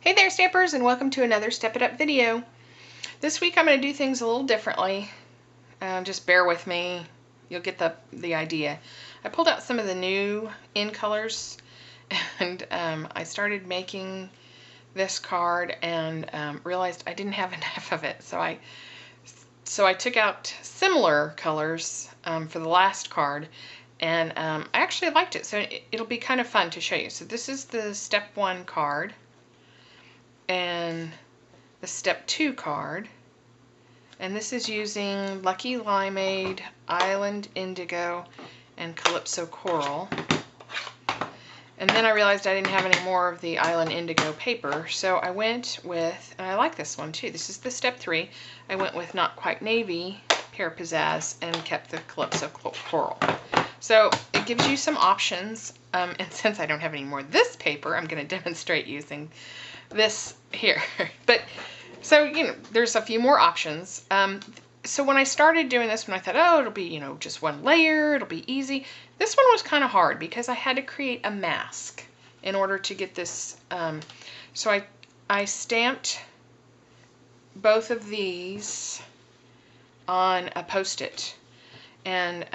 Hey there, Stampers, and welcome to another Step It Up video. This week I'm going to do things a little differently. Just bear with me. You'll get the idea. I pulled out some of the new in colors and I started making this card and realized I didn't have enough of it. So I took out similar colors for the last card, and I actually liked it. So it'll be kind of fun to show you. So this is the Step 1 card. And the Step 2 card, and this is using Lucky Limeade, Island Indigo, and Calypso Coral. And then I realized I didn't have any more of the Island Indigo paper, so I went with, and I like this one too, this is the Step 3, I went with Not Quite Navy, Pear Pizzazz, and kept the Calypso Coral. So it gives you some options, and since I don't have any more of this paper, I'm going to demonstrate using this here. But so, you know, there's a few more options. So when I started doing this one, I thought, oh, it'll be, you know, just one layer, it'll be easy. This one was kind of hard because I had to create a mask in order to get this. So I stamped both of these on a Post-it, and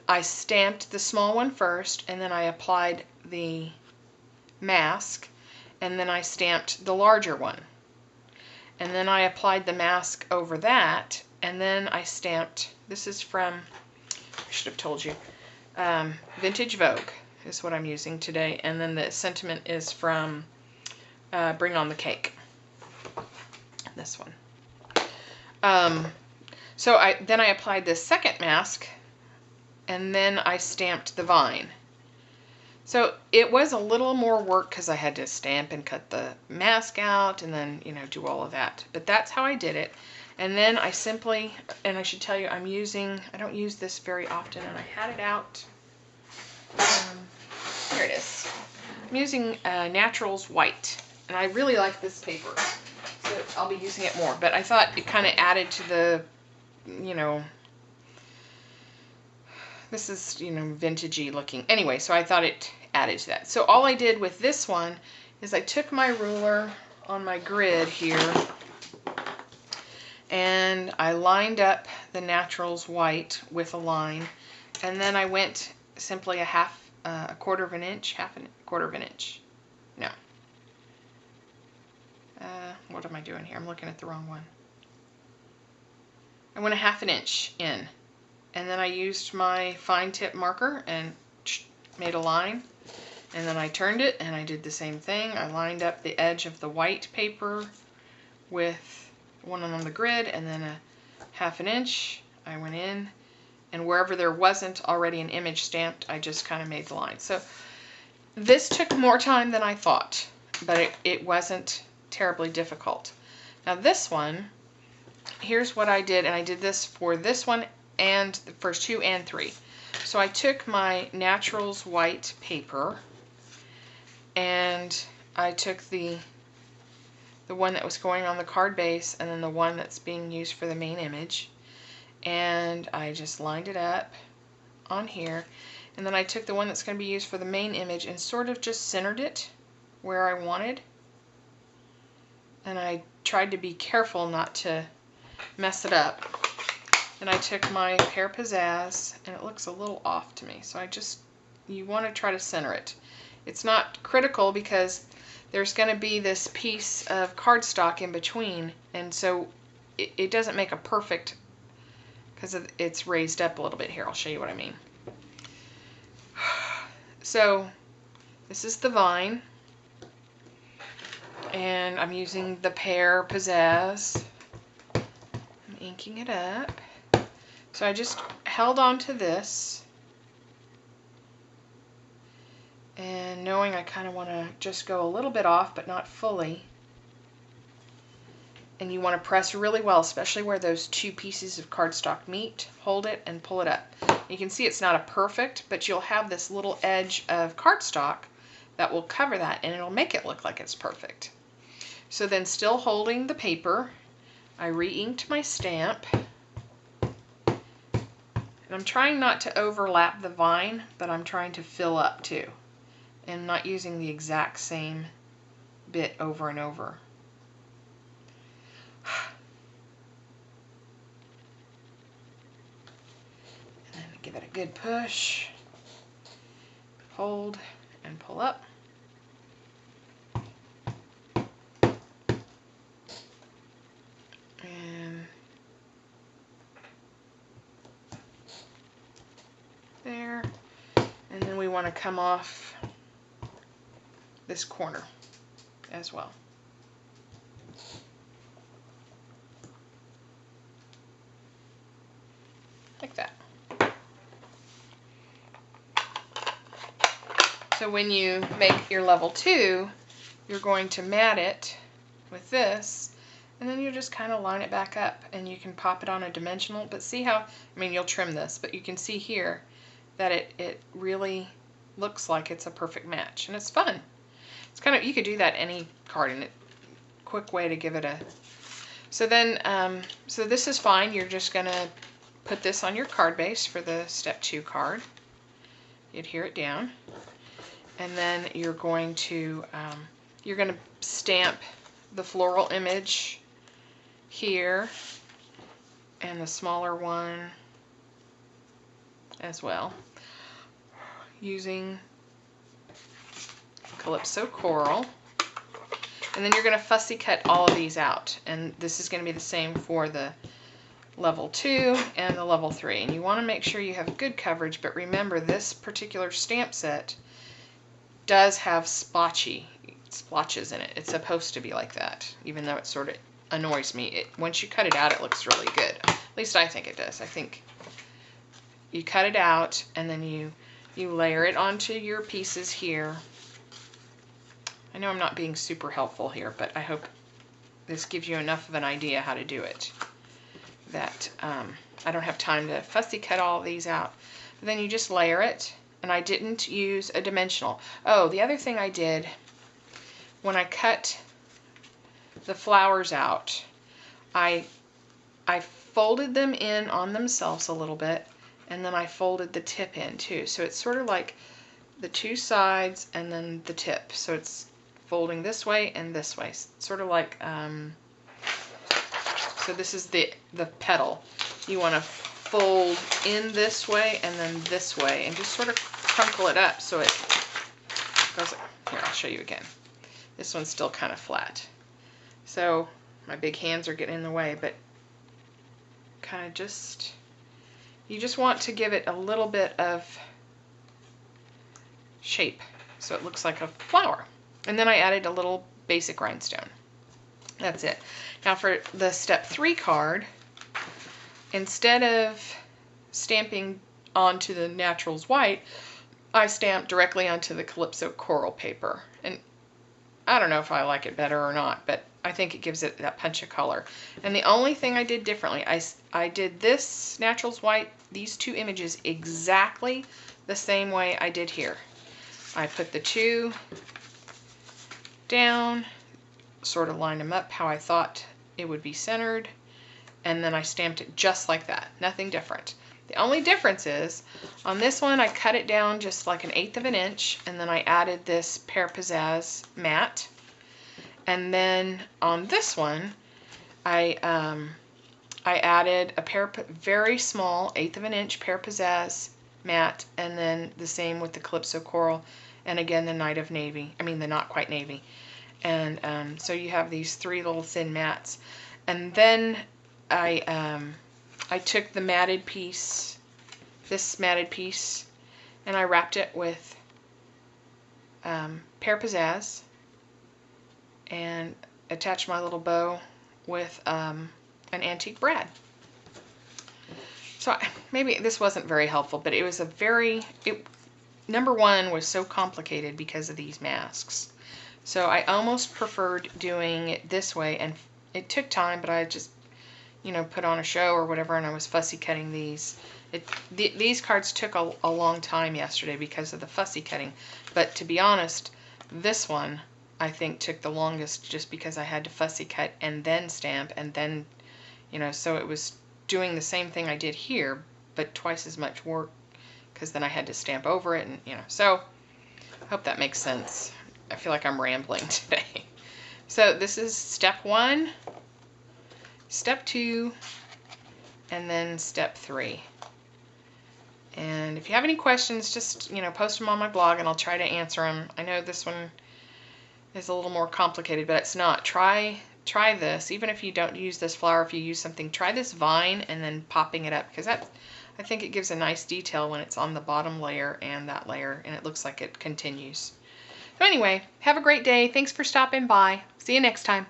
I stamped the small one first, and then I applied the mask, and then I stamped the larger one. And then I applied the mask over that, and then I stamped, this is from, I should have told you, Vintage Vogue is what I'm using today, and then the sentiment is from Bring on the Cake, this one. So then I applied this second mask, and then I stamped the vine. So it was a little more work because I had to stamp and cut the mask out and then, you know, do all of that. But that's how I did it. And then I simply, and I should tell you, I don't use this very often, and I had it out. Here it is. I'm using Naturals White, and I really like this paper, so I'll be using it more. But I thought it kind of added to the, you know, this is, you know, vintagey looking. Anyway, so I thought it added to that. So all I did with this one is I took my ruler on my grid here, and I lined up the Naturals White with a line, and then I went simply a quarter of an inch, quarter of an inch. No. What am I doing here? I'm looking at the wrong one. I went a ½ inch in. And then I used my fine tip marker and made a line. And then I turned it and I did the same thing. I lined up the edge of the white paper with one on the grid, and then a ½ inch. I went in, and wherever there wasn't already an image stamped, I just kind of made the line. So this took more time than I thought, but it wasn't terribly difficult. Now this one, here's what I did, and I did this for this one and the first 2 and 3. So I took my Naturals White paper, and I took the one that was going on the card base, and then the one that's being used for the main image, and I just lined it up on here, and then I took the one that's going to be used for the main image and sort of just centered it where I wanted, and I tried to be careful not to mess it up. And I took my Pear Pizzazz, and it looks a little off to me, so you want to try to center it. It's not critical because there's going to be this piece of cardstock in between, and so it doesn't make a perfect, because it's raised up a little bit here. I'll show you what I mean. So this is the vine, and I'm using the Pear Pizzazz. I'm inking it up. So I just held on to this, and knowing I kind of want to just go a little bit off, but not fully. And you want to press really well, especially where those two pieces of cardstock meet. Hold it and pull it up. You can see it's not a perfect, but you'll have this little edge of cardstock that will cover that, and it'll make it look like it's perfect. So then, still holding the paper, I re-inked my stamp. And I'm trying not to overlap the vine, but I'm trying to fill up too, and not using the exact same bit over and over. And then give it a good push. Hold and pull up. And there. And then we want to come off this corner as well. Like that. So when you make your level 2, you're going to mat it with this, and then you just kind of line it back up, and you can pop it on a dimensional. But see how, I mean, you'll trim this, but you can see here that it really looks like it's a perfect match, and it's fun. It's kind of, you could do that any card, and quick way to give it a, so then, so this is fine. You're just gonna put this on your card base for the step 2 card. You adhere it down, and then you're going to stamp the floral image here, and the smaller one as well, using Calypso Coral. And then you're going to fussy cut all of these out, and this is going to be the same for the level 2 and the level 3. And you want to make sure you have good coverage, but remember, this particular stamp set does have splotches in it. It's supposed to be like that, even though it sort of annoys me. Once you cut it out, it looks really good. At least I think it does. I think you cut it out, and then you layer it onto your pieces here. I know I'm not being super helpful here, but I hope this gives you enough of an idea how to do it, that I don't have time to fussy cut all of these out. But then you just layer it, and I didn't use a dimensional. Oh, the other thing I did, when I cut the flowers out, I folded them in on themselves a little bit, and then I folded the tip in too. So it's sort of like the 2 sides and then the tip. So it's folding this way and this way. Sort of like, so this is the petal. You want to fold in this way and then this way, and just sort of crunkle it up so it goes, here, I'll show you again. This one's still kind of flat. So my big hands are getting in the way, but kind of just, you just want to give it a little bit of shape so it looks like a flower. And then I added a little basic rhinestone. That's it. Now for the step 3 card, instead of stamping onto the Naturals white, I stamped directly onto the Calypso Coral paper. And I don't know if I like it better or not, but I think it gives it that punch of color. And the only thing I did differently, I did this Naturals white, these 2 images, exactly the same way I did here. I put the 2 down, sort of lined them up how I thought it would be centered, and then I stamped it just like that. Nothing different. The only difference is, on this one I cut it down just like 1/8 of an inch, and then I added this Pear Pizzazz matte. And then on this one, I added a very small 1/8 of an inch Pear Pizzazz matte, and then the same with the Calypso Coral, and again the Night of Navy, I mean the Not Quite Navy. And so you have these 3 little thin mats. And then I took the matted piece, this matted piece, and I wrapped it with Pear Pizzazz, and attached my little bow with an antique brad. So maybe this wasn't very helpful, but it was a very, number 1 was so complicated because of these masks. So I almost preferred doing it this way, and it took time, but I just, you know, put on a show or whatever, and I was fussy cutting these. These cards took a long time yesterday because of the fussy cutting, but to be honest, this one I think took the longest just because I had to fussy cut and then stamp, and then, you know, so it was doing the same thing I did here, but twice as much work, because then I had to stamp over it, and, you know, so I hope that makes sense. I feel like I'm rambling today. So this is step 1, step 2, and then step 3. And if you have any questions, just, post them on my blog and I'll try to answer them. I know this one is a little more complicated, but it's not. Try this. Even if you don't use this flower, if you use something, try this vine and then popping it up, because I think it gives a nice detail when it's on the bottom layer and that layer, and it looks like it continues. So anyway, have a great day. Thanks for stopping by. See you next time.